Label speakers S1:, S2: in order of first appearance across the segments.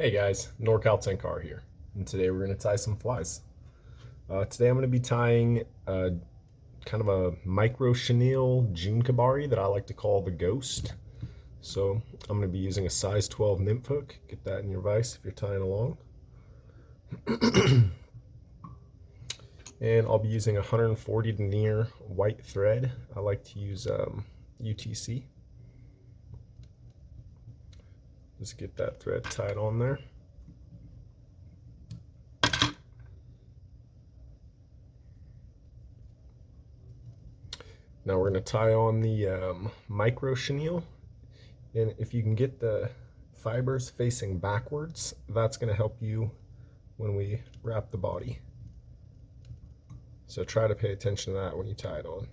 S1: Hey guys, NorCal 10 here, and today we're going to tie some flies. Today I'm going to be tying kind of a micro chenille June Kebari that I like to call the Ghost. So I'm going to be using a size 12 Nymph hook. Get that in your vise if you're tying along. And I'll be using 140 denier white thread. I like to use UTC. Just get that thread tied on there. Now we're going to tie on the micro chenille, and if you can get the fibers facing backwards, that's going to help you when we wrap the body. So try to pay attention to that when you tie it on.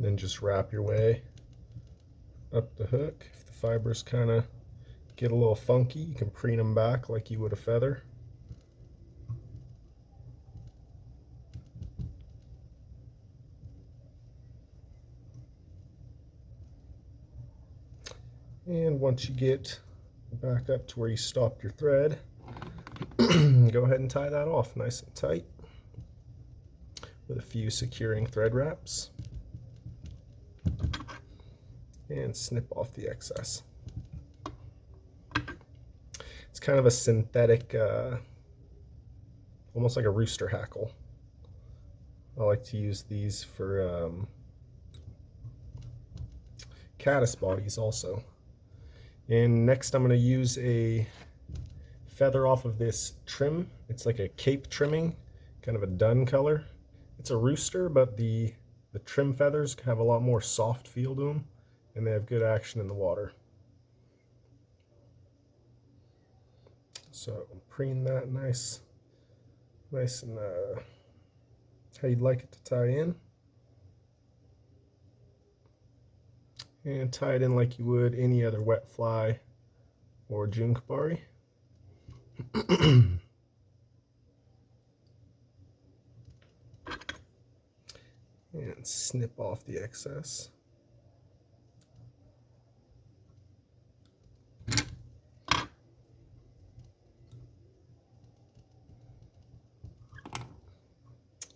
S1: Then just wrap your way up the hook. If the fibers kind of get a little funky, you can preen them back like you would a feather. And once you get back up to where you stopped your thread, go ahead and tie that off nice and tight with a few securing thread wraps. And snip off the excess. It's kind of a synthetic, almost like a rooster hackle. I like to use these for caddis bodies also. And next I'm going to use a feather off of this trim. It's like a cape trimming, kind of a dun color. It's a rooster, but the trim feathers have a lot more soft feel to them, and they have good action in the water. So preen that nice and how you'd like it to tie in. And tie it in like you would any other wet fly or June Kebari. And snip off the excess.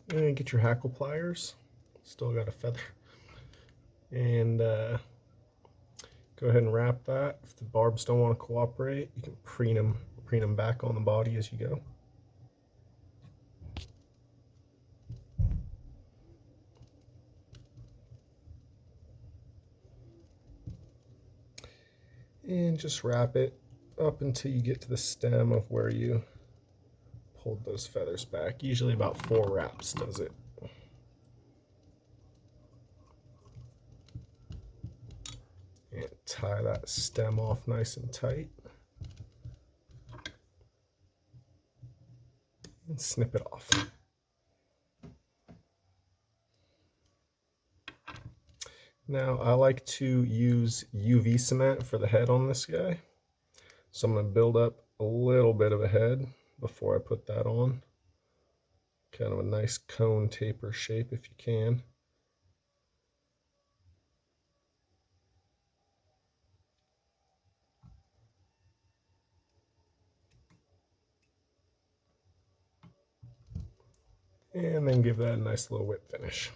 S1: And get your hackle pliers. Still got a feather. And go ahead and wrap that. If the barbs don't want to cooperate, you can preen them back on the body as you go. And just wrap it up until you get to the stem of where you pulled those feathers back. Usually about 4 wraps does it. And tie that stem off nice and tight. And snip it off. Now I like to use UV cement for the head on this guy. So I'm going to build up a little bit of a head before I put that on. Kind of a nice cone taper shape if you can. And then give that a nice little whip finish.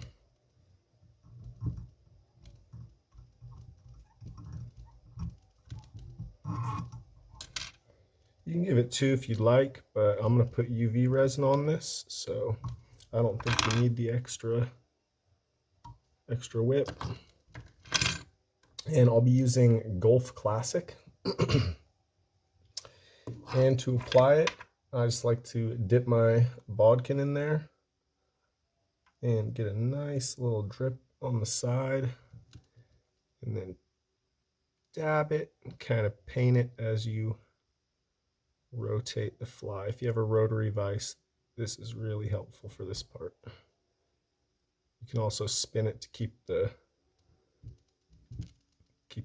S1: You can give it 2 if you'd like, but I'm going to put UV resin on this, so I don't think you need the extra whip. And I'll be using Gulff Classic. And to apply it, I just like to dip my bodkin in there and get a nice little drip on the side, and then dab it and kind of paint it as you rotate the fly. If you have a rotary vise, this is really helpful for this part. You can also spin it to keep the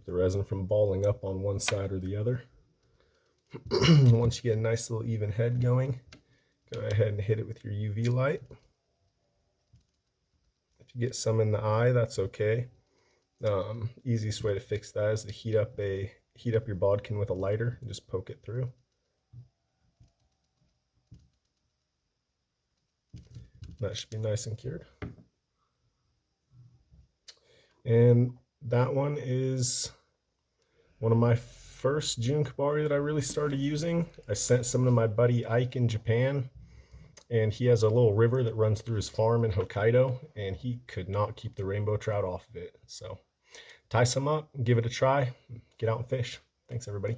S1: resin from balling up on one side or the other. Once you get a nice little even head going, go ahead and hit it with your UV light. If you get some in the eye, that's okay. Easiest way to fix that is to heat up your bodkin with a lighter and just poke it through. That should be nice and cured. And that one is one of my first June Kebari that I really started using. I sent some to my buddy Ike in Japan, and he has a little river that runs through his farm in Hokkaido, and he could not keep the rainbow trout off of it. So tie some up, give it a try, get out and fish. Thanks, everybody.